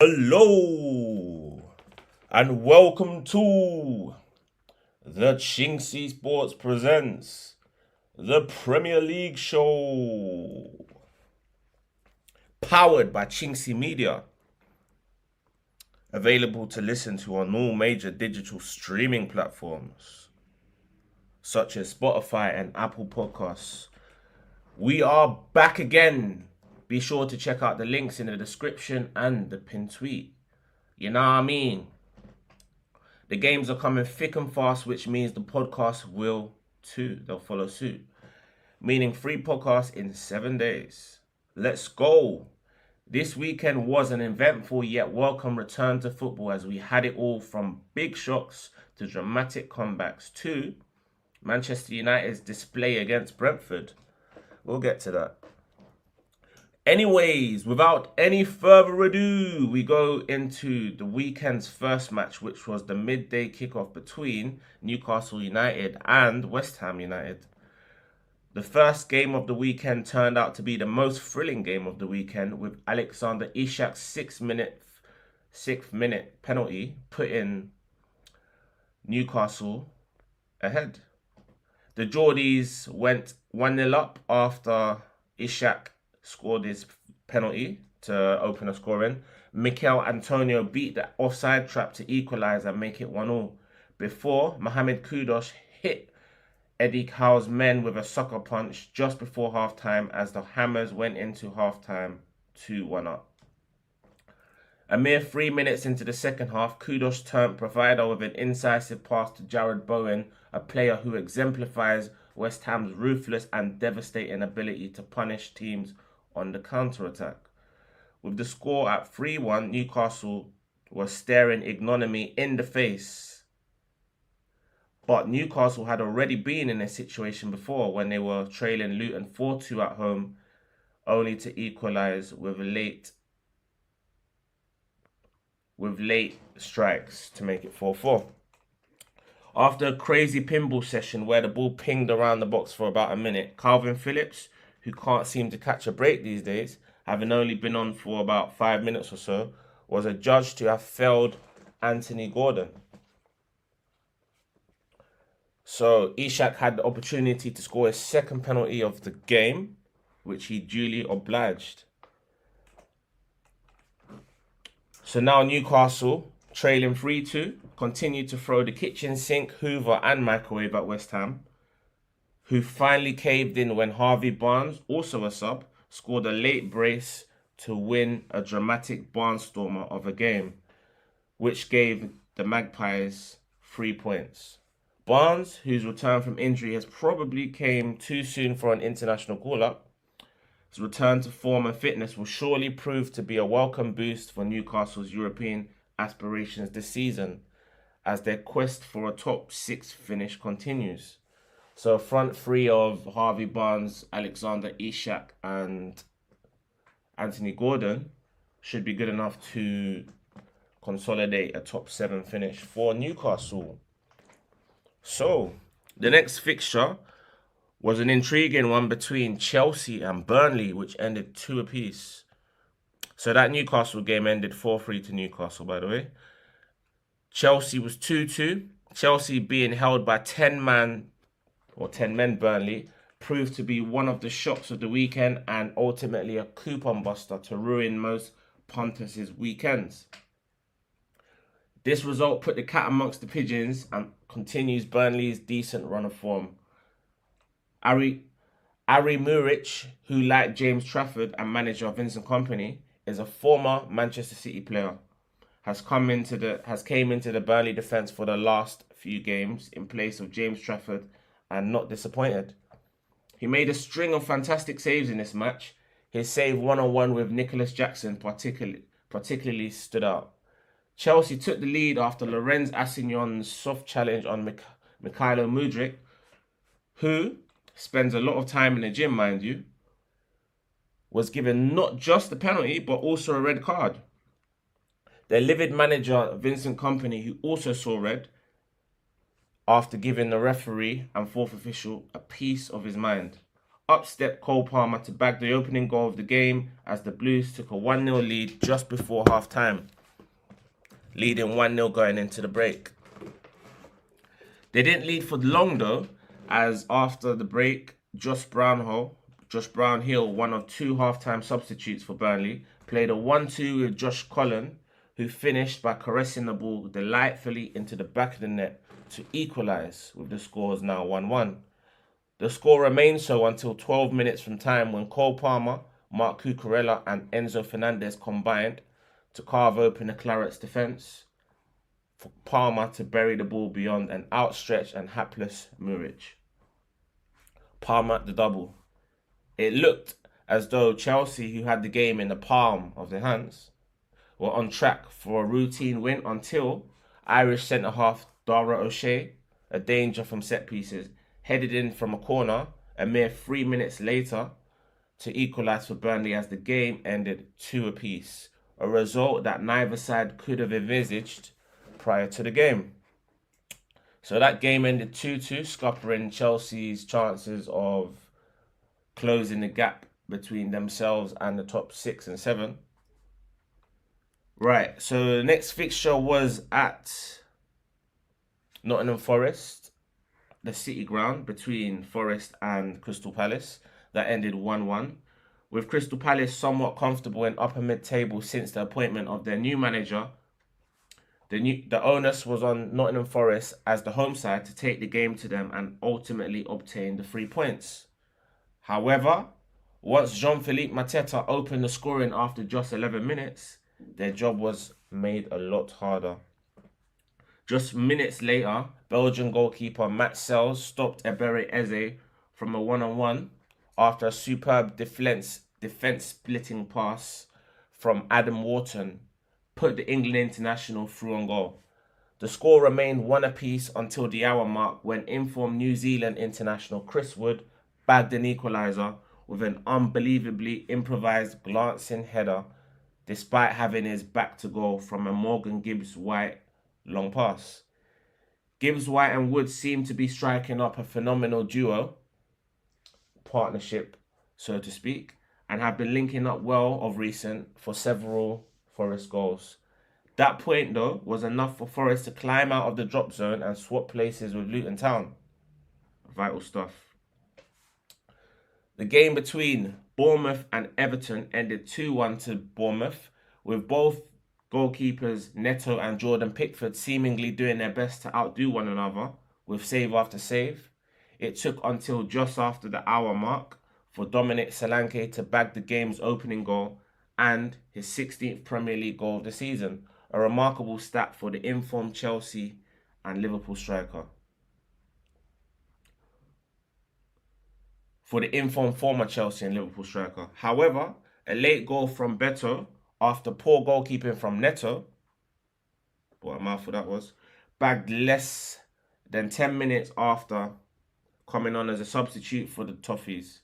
Hello and welcome to the Chinksey Sports Presents, the Premier League show, powered by Chinksey Media, available to listen to on all major digital streaming platforms such as Spotify and Apple Podcasts. We are back again. Be sure to check out the links in the description and the pinned tweet. You know what I mean? The games are coming thick and fast, which means the podcast will too. They'll follow suit. Meaning 3 podcasts in 7 days. Let's go. This weekend was an eventful yet welcome return to football as we had it all from big shocks to dramatic comebacks to Manchester United's display against Brentford. We'll get to that. Anyways, without any further ado, we go into the weekend's first match, which was the midday kickoff between Newcastle United and West Ham United. The first game of the weekend turned out to be the most thrilling game of the weekend, with Alexander Isak's 6th minute penalty putting Newcastle ahead. The Geordies went 1-0 up after Isak scored his penalty to open the scoring. Mikel Antonio beat the offside trap to equalise and make it 1-1 before Mohamed Kudus hit Eddie Howe's men with a sucker punch just before half-time as the Hammers went into half-time 2-1 up. A mere 3 minutes into the second half, Kudus turned provider with an incisive pass to Jared Bowen, a player who exemplifies West Ham's ruthless and devastating ability to punish teams on the counter-attack. With the score at 3-1, Newcastle was staring ignominy in the face. But Newcastle had already been in a situation before when they were trailing Luton 4-2 at home, only to equalise with late strikes to make it 4-4. After a crazy pinball session where the ball pinged around the box for about a minute, Calvin Phillips, who can't seem to catch a break these days, having only been on for about 5 minutes or so, was adjudged to have failed Anthony Gordon. So Isak had the opportunity to score his second penalty of the game, which he duly obliged. So now Newcastle, trailing 3-2, continued to throw the kitchen sink, Hoover and microwave at West Ham, who finally caved in when Harvey Barnes, also a sub, scored a late brace to win a dramatic barnstormer of a game, which gave the Magpies 3 points. Barnes, whose return from injury has probably came too soon for an international call-up, his return to form and fitness will surely prove to be a welcome boost for Newcastle's European aspirations this season, as their quest for a top 6 finish continues. So front 3 of Harvey Barnes, Alexander Isak and Anthony Gordon should be good enough to consolidate a top 7 finish for Newcastle. So the next fixture was an intriguing one between Chelsea and Burnley, which ended 2 apiece. So that Newcastle game ended 4-3 to Newcastle, by the way. Chelsea was 2-2. Chelsea being held by 10 men Burnley proved to be one of the shocks of the weekend and ultimately a coupon buster to ruin most punters' weekends. This result put the cat amongst the pigeons and continues Burnley's decent run of form. Ari Muric, who like James Trafford and manager Vincent Kompany, is a former Manchester City player, has came into the Burnley defence for the last few games in place of James Trafford and not disappointed. He made a string of fantastic saves in this match. His save one-on-one with Nicholas Jackson particularly stood out. Chelsea took the lead after Lorenz Assignon's soft challenge on Mykhailo Mudryk, who spends a lot of time in the gym, mind you, was given not just a penalty, but also a red card. Their livid manager, Vincent Kompany, who also saw red, after giving the referee and fourth official a piece of his mind. Up stepped Cole Palmer to bag the opening goal of the game as the Blues took a 1-0 lead just before half-time, leading 1-0 going into the break. They didn't lead for long though, as after the break, Josh Brownhill, one of two half-time substitutes for Burnley, played a 1-2 with Josh Cullen, who finished by caressing the ball delightfully into the back of the net to equalise, with the scores now 1-1. The score remained so until 12 minutes from time when Cole Palmer, Mark Cucurella and Enzo Fernandez combined to carve open the Clarets' defence for Palmer to bury the ball beyond an outstretched and hapless Muric. Palmer at the double. It looked as though Chelsea, who had the game in the palm of their hands, were on track for a routine win until Irish centre-half Dara O'Shea, a danger from set pieces, headed in from a corner a mere 3 minutes later to equalise for Burnley as the game ended 2 apiece, a result that neither side could have envisaged prior to the game. So that game ended 2-2, scuppering Chelsea's chances of closing the gap between themselves and the top 6 and 7. Right, so the next fixture was at Nottingham Forest, the City Ground, between Forest and Crystal Palace. That ended 1-1, with Crystal Palace somewhat comfortable in upper mid-table since the appointment of their new manager. The onus was on Nottingham Forest as the home side to take the game to them and ultimately obtain the 3 points. However, once Jean-Philippe Mateta opened the scoring after just 11 minutes, their job was made a lot harder. Just minutes later, Belgian goalkeeper Matt Sells stopped Ebere Eze from a one-on-one after a superb defence-splitting pass from Adam Wharton put the England international through on goal. The score remained 1 apiece until the hour mark when informed New Zealand international Chris Wood bagged an equaliser with an unbelievably improvised glancing header despite having his back to goal from a Morgan Gibbs-White long pass. Gibbs-White and Wood seem to be striking up a phenomenal partnership, so to speak, and have been linking up well of recent for several Forest goals. That point, though, was enough for Forest to climb out of the drop zone and swap places with Luton Town. Vital stuff. The game between Bournemouth and Everton ended 2-1 to Bournemouth, with both goalkeepers Neto and Jordan Pickford seemingly doing their best to outdo one another with save after save. It took until just after the hour mark for Dominic Solanke to bag the game's opening goal and his 16th Premier League goal of the season, a remarkable stat for the informed Chelsea and Liverpool striker. Former Chelsea and Liverpool striker. However, a late goal from Beto after poor goalkeeping from Neto, what a mouthful that was, bagged less than 10 minutes after coming on as a substitute for the Toffees.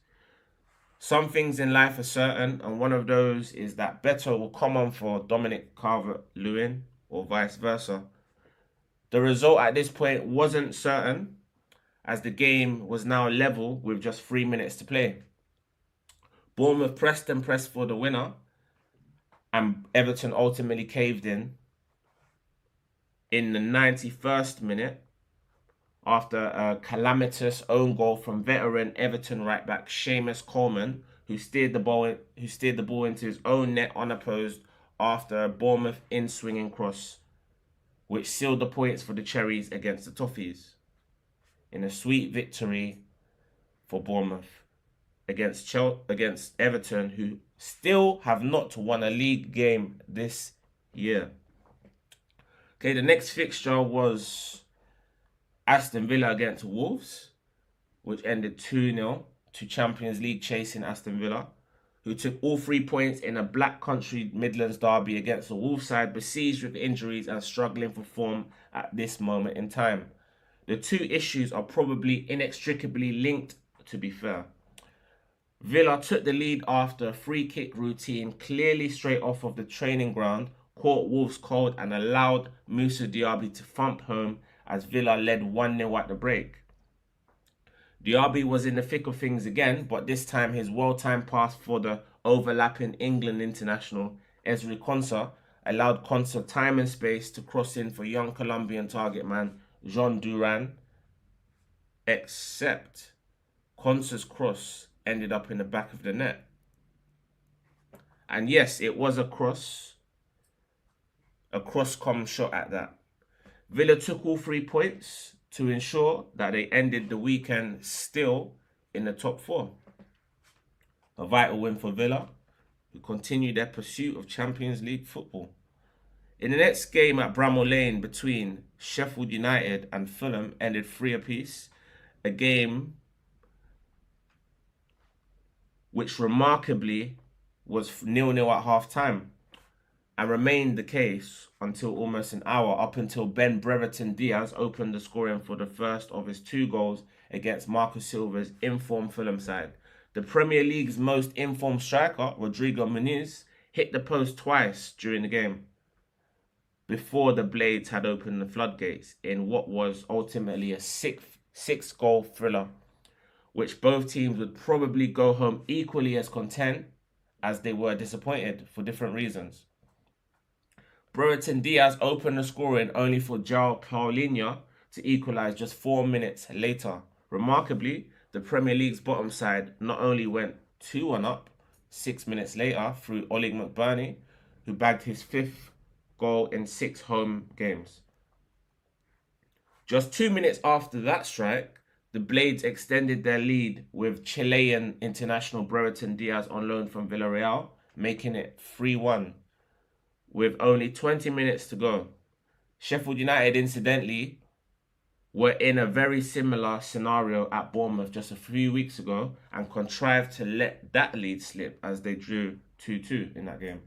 Some things in life are certain, and one of those is that Beto will come on for Dominic Calvert-Lewin or vice versa. The result at this point wasn't certain, as the game was now level with just 3 minutes to play. Bournemouth pressed for the winner, and Everton ultimately caved in the 91st minute after a calamitous own goal from veteran Everton right back Seamus Coleman, who steered the ball into his own net unopposed after a Bournemouth in-swinging cross, which sealed the points for the Cherries against the Toffees in a sweet victory for Bournemouth against Everton, who still have not won a league game this year. Okay, the next fixture was Aston Villa against Wolves, which ended 2-0 to Champions League chasing Aston Villa, who took all 3 points in a Black Country Midlands derby against the Wolves side besieged with injuries and struggling for form at this moment in time. The two issues are probably inextricably linked, to be fair. Villa took the lead after a free kick routine clearly straight off of the training ground, caught Wolves cold and allowed Moussa Diaby to thump home as Villa led 1-0 at the break. Diaby was in the thick of things again, but this time his well-timed pass for the overlapping England international Ezri Konsa allowed Konsa time and space to cross in for young Colombian target man Jean Duran, except Konsa's cross ended up in the back of the net. And yes, it was a cross-com shot at that. Villa took all 3 points to ensure that they ended the weekend still in the top 4. A vital win for Villa, who continue their pursuit of Champions League football. In the next game at Bramall Lane between Sheffield United and Fulham ended 3 apiece, a game which remarkably was 0-0 at half-time and remained the case until almost an hour, up until Ben Brereton Diaz opened the scoring for the first of his 2 goals against Marcus Silva's informed Fulham side. The Premier League's most informed striker, Rodrigo Muniz, hit the post twice during the game before the Blades had opened the floodgates in what was ultimately a 6-goal thriller, which both teams would probably go home equally as content as they were disappointed for different reasons. Brereton Diaz opened the scoring only for João Paulinho to equalise just 4 minutes later. Remarkably, the Premier League's bottom side not only went 2-1 up 6 minutes later through Oleg McBurney, who bagged his 5th goal in 6 home games. Just 2 minutes after that strike, the Blades extended their lead with Chilean international Brereton Diaz on loan from Villarreal, making it 3-1 with only 20 minutes to go. Sheffield United, incidentally, were in a very similar scenario at Bournemouth just a few weeks ago and contrived to let that lead slip as they drew 2-2 in that game.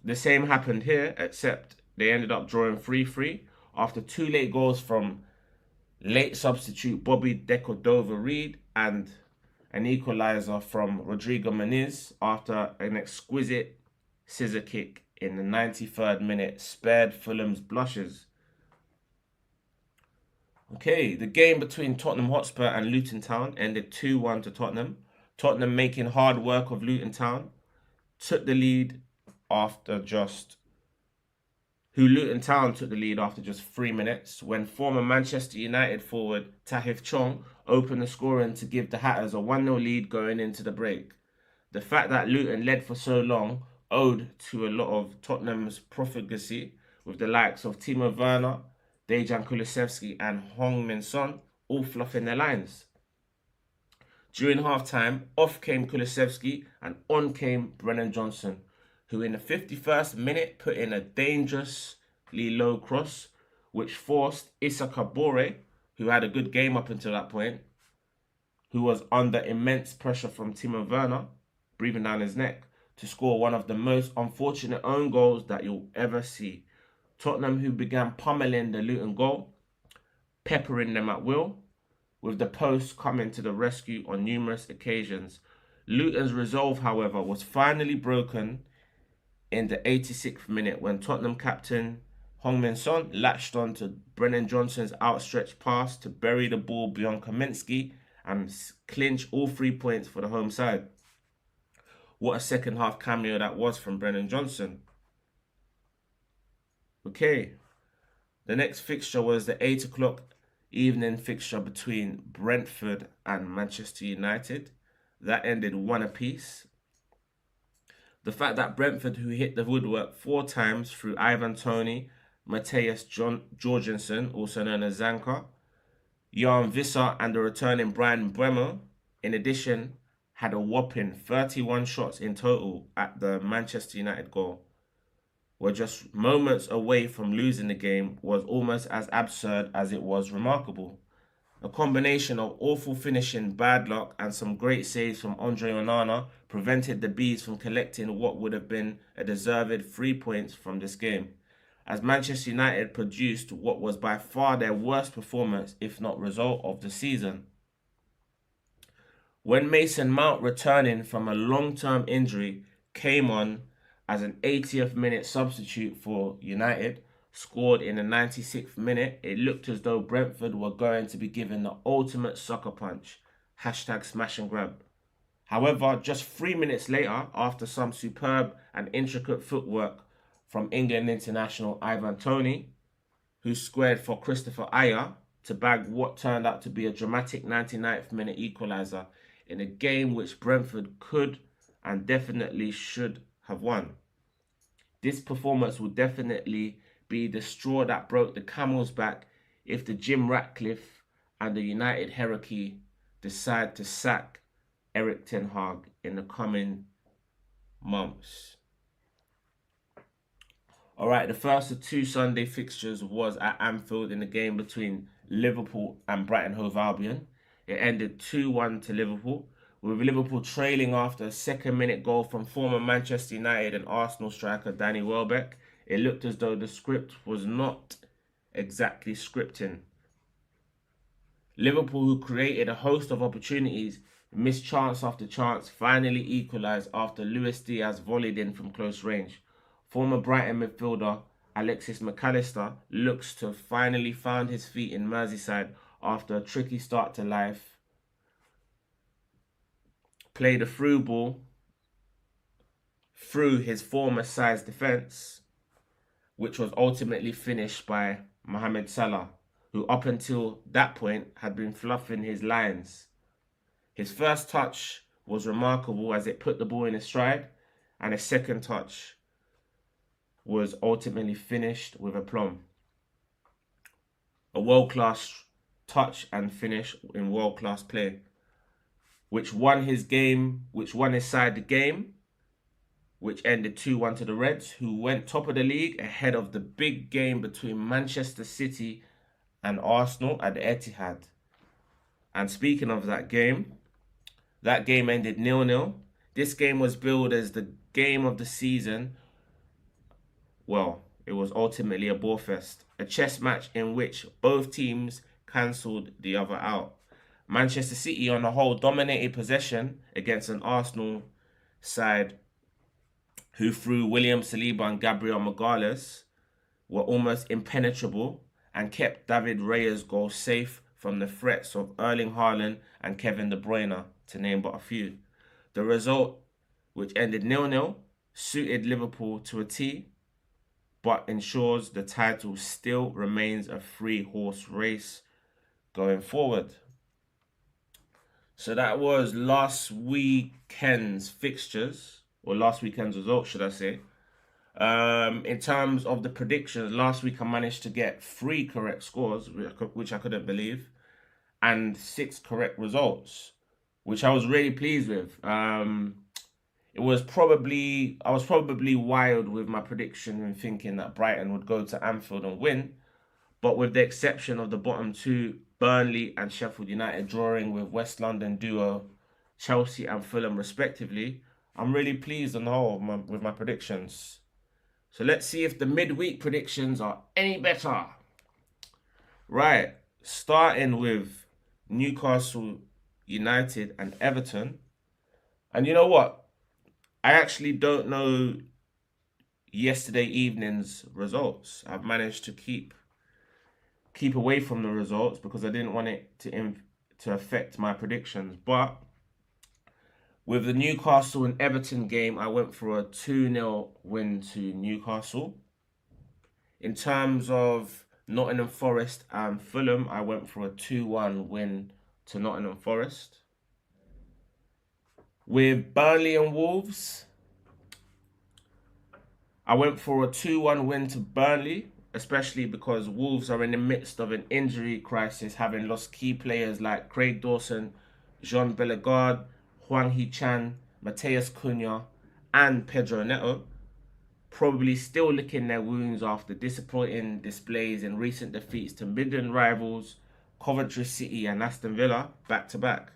The same happened here, except they ended up drawing 3-3 after 2 late goals from late substitute Bobby De Cordova-Reid and an equaliser from Rodrigo Muniz after an exquisite scissor kick in the 93rd minute spared Fulham's blushes. Okay, the game between Tottenham Hotspur and Luton Town ended 2-1 to Tottenham. Tottenham, making hard work of Luton Town, took the lead after just... Luton Town took the lead after just 3 minutes when former Manchester United forward Tahith Chong opened the scoring to give the Hatters a 1-0 lead going into the break. The fact that Luton led for so long owed to a lot of Tottenham's profligacy, with the likes of Timo Werner, Dejan Kulusevski and Heung-min Son all fluffing their lines. During half-time, off came Kulusevski and on came Brennan Johnson, who in the 51st minute put in a dangerously low cross, which forced Issa Kabore, who had a good game up until that point, who was under immense pressure from Timo Werner, breathing down his neck, to score one of the most unfortunate own goals that you'll ever see. Tottenham, who began pummeling the Luton goal, peppering them at will, with the post coming to the rescue on numerous occasions. Luton's resolve, however, was finally broken in the 86th minute when Tottenham captain Heung-min Son latched on to Brennan Johnson's outstretched pass to bury the ball beyond Kaminsky and clinch all 3 points for the home side. What a second half cameo that was from Brennan Johnson. Okay, the next fixture was the 8 o'clock evening fixture between Brentford and Manchester United. That ended 1 apiece. The fact that Brentford, who hit the woodwork 4 times through Ivan Toney, Matthias Jorgensen, also known as Zanka, Jan Visser and the returning Brian Bremer, in addition, had a whopping 31 shots in total at the Manchester United goal, were just moments away from losing the game, was almost as absurd as it was remarkable. A combination of awful finishing, bad luck, and some great saves from Andre Onana prevented the Bees from collecting what would have been a deserved 3 points from this game, as Manchester United produced what was by far their worst performance, if not result, of the season. When Mason Mount, returning from a long-term injury, came on as an 80th minute substitute for United, scored in the 96th minute, it looked as though Brentford were going to be given the ultimate sucker punch. Hashtag smash and grab. However, just 3 minutes later, after some superb and intricate footwork from England international Ivan Toney, who squared for Christopher Ayer to bag what turned out to be a dramatic 99th minute equaliser in a game which Brentford could and definitely should have won. This performance will definitely be the straw that broke the camel's back if the Jim Ratcliffe and the United hierarchy decide to sack Erik ten Hag in the coming months. Alright, the first of two Sunday fixtures was at Anfield in the game between Liverpool and Brighton Hove Albion. It ended 2-1 to Liverpool, with Liverpool trailing after a second-minute goal from former Manchester United and Arsenal striker Danny Welbeck. It looked as though the script was not exactly scripting. Liverpool, who created a host of opportunities, missed chance after chance, finally equalised after Luis Diaz volleyed in from close range. Former Brighton midfielder Alexis McAllister looks to have finally found his feet in Merseyside after a tricky start to life. Played a through ball through his former side's defence, which was ultimately finished by Mohamed Salah, who up until that point had been fluffing his lines. His first touch was remarkable as it put the ball in his stride, and his second touch was ultimately finished with aplomb. A world-class touch and finish in world-class play, which won his side the game, which ended 2-1 to the Reds, who went top of the league ahead of the big game between Manchester City and Arsenal at the Etihad. And speaking of that game ended 0-0. This game was billed as the game of the season. Well, it was ultimately a bore fest, a chess match in which both teams cancelled the other out. Manchester City on the whole dominated possession against an Arsenal side who through William Saliba and Gabriel Magalhaes were almost impenetrable and kept David Raya's goal safe from the threats of Erling Haaland and Kevin De Bruyne, to name but a few. The result, which ended 0-0, suited Liverpool to a T, but ensures the title still remains a three-horse race going forward. So that was last weekend's fixtures, or last weekend's results, should I say. In terms of the predictions, last week I managed to get 3 correct scores, which I couldn't believe, and 6 correct results, which I was really pleased with. I was probably wild with my prediction and thinking that Brighton would go to Anfield and win, but with the exception of the bottom 2, Burnley and Sheffield United drawing with West London duo Chelsea and Fulham respectively, I'm really pleased on the whole with my predictions. So let's see if the midweek predictions are any better. Right, starting with Newcastle United and Everton. And you know what? I actually don't know yesterday evening's results. I've managed to keep away from the results because I didn't want it to affect my predictions. But with the Newcastle and Everton game, I went for a 2-0 win to Newcastle. In terms of Nottingham Forest and Fulham, I went for a 2-1 win to Nottingham Forest. With Burnley and Wolves, I went for a 2-1 win to Burnley, especially because Wolves are in the midst of an injury crisis, having lost key players like Craig Dawson, Jean Bellegarde, Hwang Hee-chan, Mateus Cunha, and Pedro Neto, probably still licking their wounds after disappointing displays in recent defeats to Midland rivals Coventry City and Aston Villa back-to-back.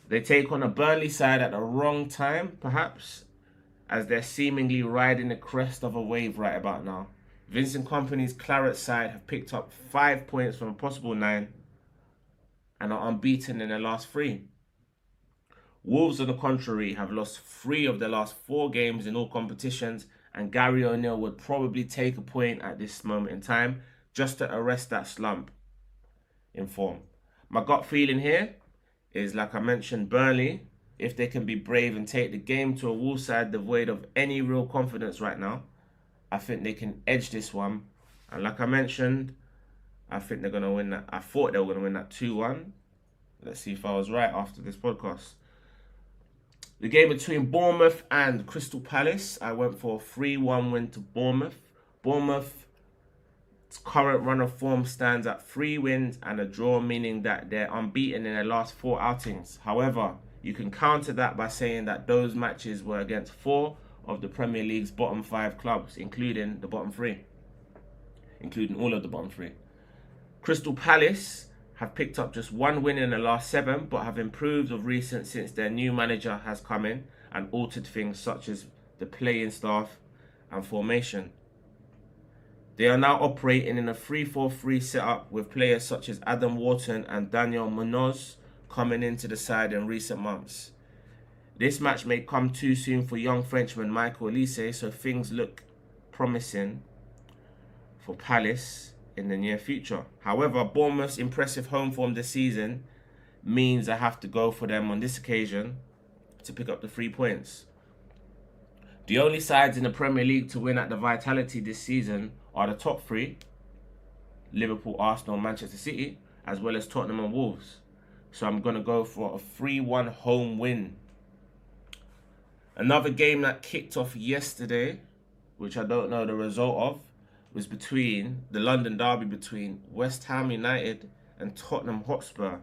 They take on a Burnley side at the wrong time, perhaps, as they're seemingly riding the crest of a wave right about now. Vincent Kompany's Claret side have picked up 5 points from a possible 9 and are unbeaten in their last 3. Wolves, on the contrary, have lost 3 of their last 4 games in all competitions and Gary O'Neill would probably take a point at this moment in time just to arrest that slump in form. My gut feeling here is, like I mentioned, Burnley, if they can be brave and take the game to a Wolves side devoid of any real confidence right now, I think they can edge this one. And like I mentioned, I think they're going to win that. I thought they were going to win that 2-1. Let's see if I was right after this podcast. The game between Bournemouth and Crystal Palace, I went for a 3-1 win to Bournemouth. Bournemouth's current run of form stands at 3 wins and a draw, meaning that they're unbeaten in their last 4 outings. However, you can counter that by saying that those matches were against 4 of the Premier League's bottom 5 clubs, including the bottom 3. Including all of the bottom 3. Crystal Palace have picked up just 1 win in the last 7, but have improved of recent since their new manager has come in and altered things such as the playing staff and formation. They are now operating in a 3-4-3 setup with players such as Adam Wharton and Daniel Munoz coming into the side in recent months. This match may come too soon for young Frenchman Michael Olise, so things look promising for Palace in the near future. However, Bournemouth's impressive home form this season means I have to go for them on this occasion to pick up the 3 points. The only sides in the Premier League to win at the Vitality this season are the top 3, Liverpool, Arsenal, Manchester City, as well as Tottenham and Wolves. So I'm going to go for a 3-1 home win. Another game that kicked off yesterday, which I don't know the result of, was between the London derby between West Ham United and Tottenham Hotspur.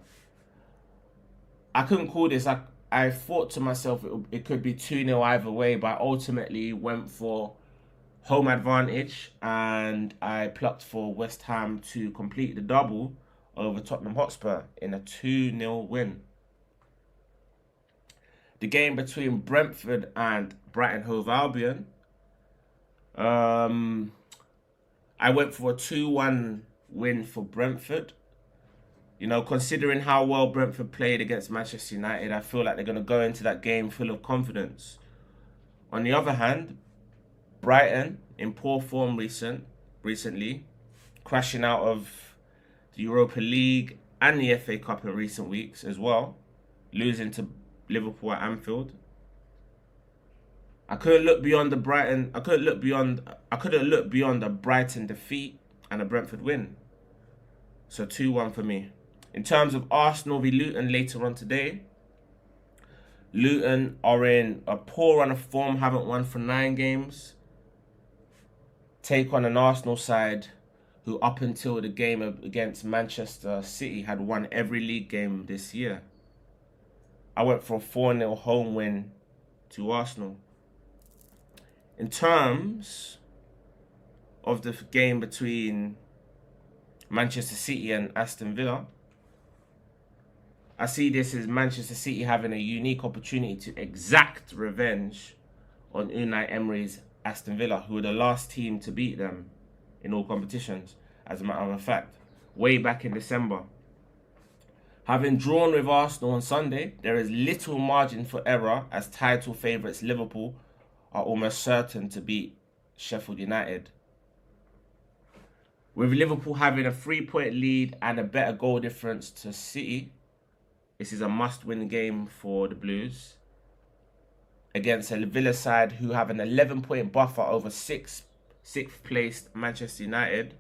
I couldn't call this. I thought to myself it could be 2-0 either way, but I ultimately went for home advantage and I plucked for West Ham to complete the double over Tottenham Hotspur in a 2-0 win. The game between Brentford and Brighton Hove Albion, I went for a 2-1 win for Brentford. You know, considering how well Brentford played against Manchester United, I feel like they're going to go into that game full of confidence. On the other hand, Brighton, in poor form recently, crashing out of the Europa League and the FA Cup in recent weeks as well, losing to Liverpool at Anfield. I couldn't look beyond the Brighton defeat and a Brentford win. So 2-1 for me. In terms of Arsenal v Luton later on today, Luton are in a poor run of form, haven't won for 9 games. Take on an Arsenal side who up until the game against Manchester City had won every league game this year. I went for a 4-0 home win to Arsenal. In terms of the game between Manchester City and Aston Villa, I see this as Manchester City having a unique opportunity to exact revenge on Unai Emery's Aston Villa, who were the last team to beat them in all competitions, as a matter of fact, way back in December. Having drawn with Arsenal on Sunday, there is little margin for error as title favourites Liverpool are almost certain to beat Sheffield United. With Liverpool having a 3-point lead and a better goal difference to City, this is a must-win game for the Blues against a Villa side who have an 11-point buffer over sixth-placed Manchester United,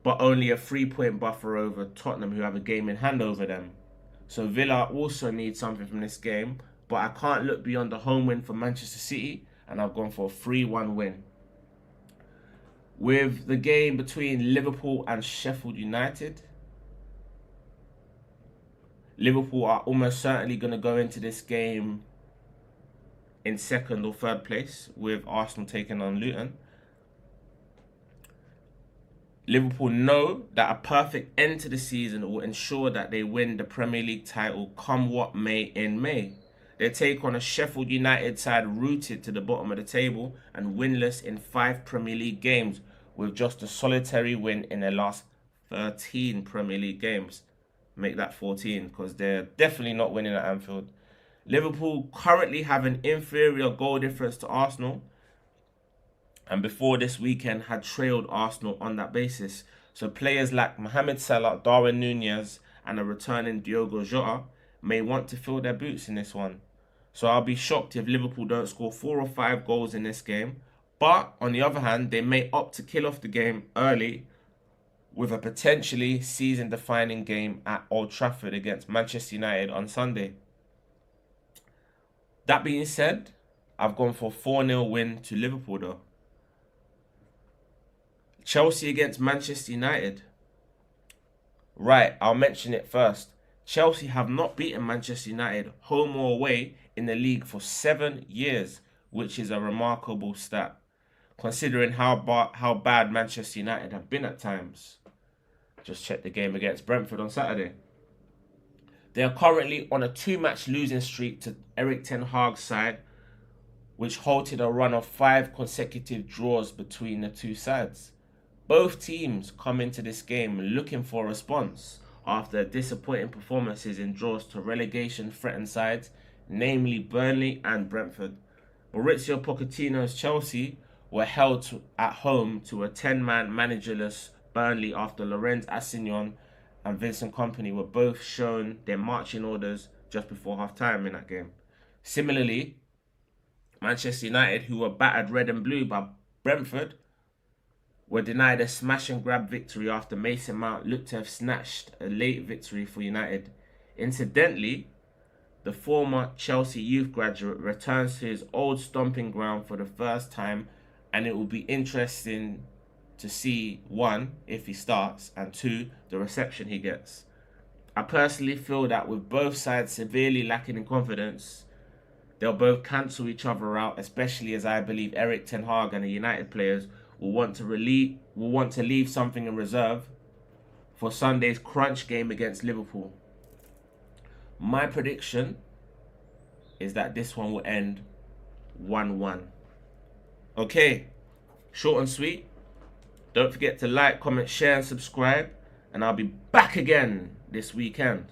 but only a 3-point buffer over Tottenham, who have a game in hand over them. So Villa also need something from this game, but I can't look beyond the home win for Manchester City, and I've gone for a 3-1 win. With the game between Liverpool and Sheffield United, Liverpool are almost certainly going to go into this game in 2nd or 3rd place, with Arsenal taking on Luton. Liverpool know that a perfect end to the season will ensure that they win the Premier League title come what may in May. They take on a Sheffield United side rooted to the bottom of the table and winless in 5 Premier League games, with just a solitary win in their last 13 Premier League games. Make that 14, because they're definitely not winning at Anfield. Liverpool currently have an inferior goal difference to Arsenal, and before this weekend had trailed Arsenal on that basis. So players like Mohamed Salah, Darwin Nunez, and a returning Diogo Jota may want to fill their boots in this one. So I'll be shocked if Liverpool don't score 4 or 5 goals in this game. But on the other hand, they may opt to kill off the game early with a potentially season-defining game at Old Trafford against Manchester United on Sunday. That being said, I've gone for a 4-0 win to Liverpool though. Chelsea against Manchester United. Right, I'll mention it first. Chelsea have not beaten Manchester United home or away in the league for 7 years, which is a remarkable stat, considering how bad Manchester United have been at times. Just check the game against Brentford on Saturday. They are currently on a 2-match losing streak to Erik ten Hag's side, which halted a run of 5 consecutive draws between the two sides. Both teams come into this game looking for a response after disappointing performances in draws to relegation-threatened sides, namely Burnley and Brentford. Mauricio Pochettino's Chelsea were held at home to a 10-man managerless Burnley after Lorenz Assignon and Vincent Kompany were both shown their marching orders just before half-time in that game. Similarly, Manchester United, who were battered red and blue by Brentford, were denied a smash-and-grab victory after Mason Mount looked to have snatched a late victory for United. Incidentally, the former Chelsea youth graduate returns to his old stomping ground for the first time, and it will be interesting to see, 1, if he starts, and 2, the reception he gets. I personally feel that with both sides severely lacking in confidence, they'll both cancel each other out, especially as I believe Erik ten Hag and the United players will want to leave something in reserve for Sunday's crunch game against Liverpool. My prediction is that this one will end 1-1. Okay, short and sweet. Don't forget to like, comment, share and subscribe, and I'll be back again this weekend.